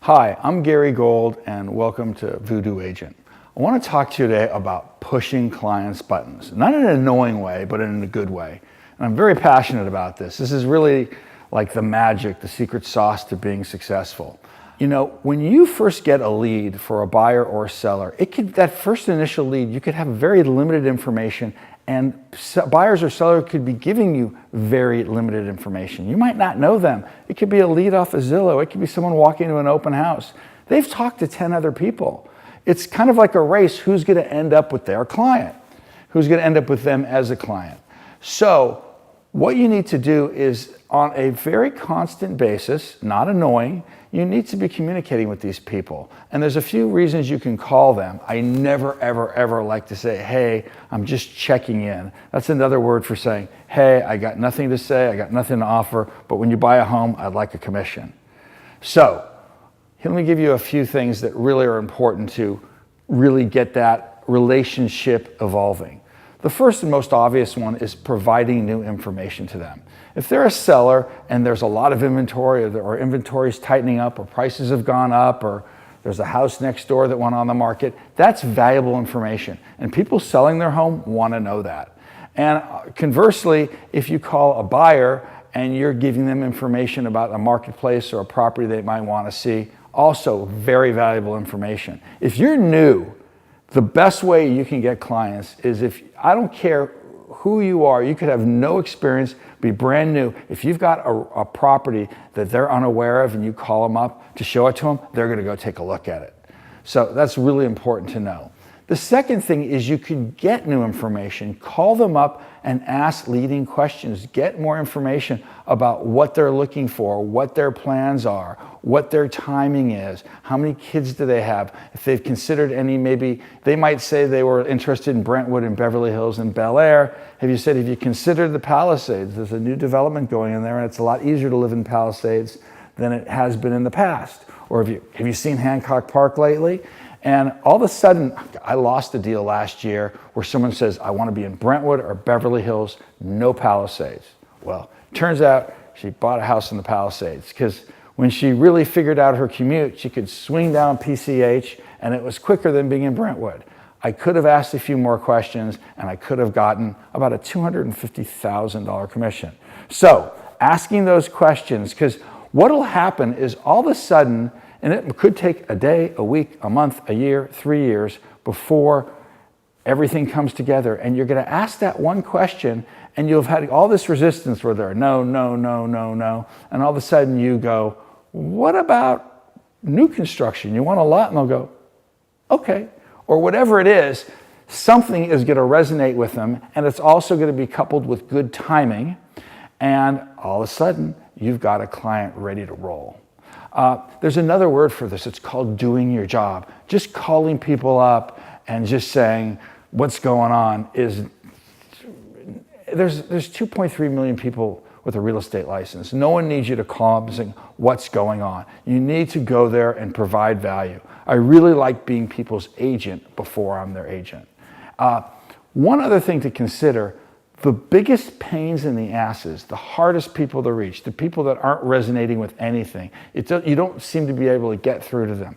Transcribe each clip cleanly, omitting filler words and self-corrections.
Hi, I'm Gary Gold and welcome to Voodoo Agent. I want to talk to you today about pushing clients' buttons. Not in an annoying way, but in a good way. And I'm very passionate about this. This is really like the magic, the secret sauce to being successful. You know, when you first get a lead for a buyer or a seller, that first initial lead, you could have very limited information, and buyers or sellers could be giving you very limited information. You might not know them. It could be a lead off of Zillow. It could be someone walking to an open house. They've talked to 10 other people. It's kind of like a race. Who's going to end up with their client? Who's going to end up with them as a client? So what you need to do is, on a very constant basis, not annoying, you need to be communicating with these people. And there's a few reasons you can call them. I never, ever, ever like to say, hey, I'm just checking in. That's another word for saying, hey, I got nothing to say, I got nothing to offer, but when you buy a home, I'd like a commission. So let me give you a few things that really are important to really get that relationship evolving. The first and most obvious one is providing new information to them. If they're a seller and there's a lot of inventory, or inventory is tightening up, or prices have gone up, or there's a house next door that went on the market, that's valuable information. And people selling their home want to know that. And conversely, if you call a buyer and you're giving them information about a marketplace or a property they might want to see, also very valuable information. If you're new, the best way you can get clients is I don't care who you are, you could have no experience, be brand new. If you've got a property that they're unaware of and you call them up to show it to them, they're gonna go take a look at it. So that's really important to know. The second thing is you can get new information, call them up and ask leading questions, get more information about what they're looking for, what their plans are, what their timing is, how many kids do they have, if they've considered any, maybe they might say they were interested in Brentwood and Beverly Hills and Bel Air. Have you considered the Palisades? There's a new development going in there and it's a lot easier to live in Palisades than it has been in the past. Or have you seen Hancock Park lately? And all of a sudden, I lost a deal last year where someone says, I want to be in Brentwood or Beverly Hills, no Palisades. Well, turns out she bought a house in the Palisades because when she really figured out her commute, she could swing down PCH and it was quicker than being in Brentwood. I could have asked a few more questions and I could have gotten about a $250,000 commission. So asking those questions, because what'll happen is all of a sudden, and it could take a day, a week, a month, a year, 3 years before everything comes together. And you're going to ask that one question and you'll have had all this resistance where they're no, no, no, no, no. And all of a sudden you go, what about new construction? You want a lot? And they'll go, okay. Or whatever it is, something is going to resonate with them. And it's also going to be coupled with good timing. And all of a sudden you've got a client ready to roll. There's another word for this. It's called doing your job. Just calling people up and just saying what's going on is, there's 2.3 million people with a real estate license. No one needs you to call up and say what's going on. You need to go there and provide value. I really like being people's agent before I'm their agent. One other thing to consider, the biggest pains in the asses, the hardest people to reach, the people that aren't resonating with anything, you don't seem to be able to get through to them.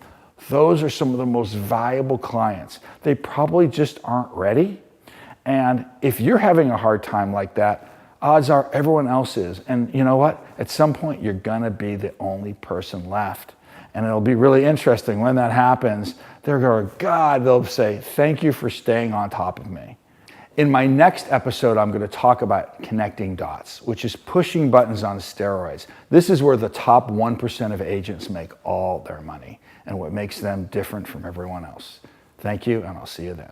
Those are some of the most valuable clients. They probably just aren't ready. And if you're having a hard time like that, odds are everyone else is. And you know what? At some point, you're gonna be the only person left. And it'll be really interesting when that happens. They're going, God, they'll say, thank you for staying on top of me. In my next episode, I'm going to talk about connecting dots, which is pushing buttons on steroids. This is where the top 1% of agents make all their money and what makes them different from everyone else. Thank you, and I'll see you then.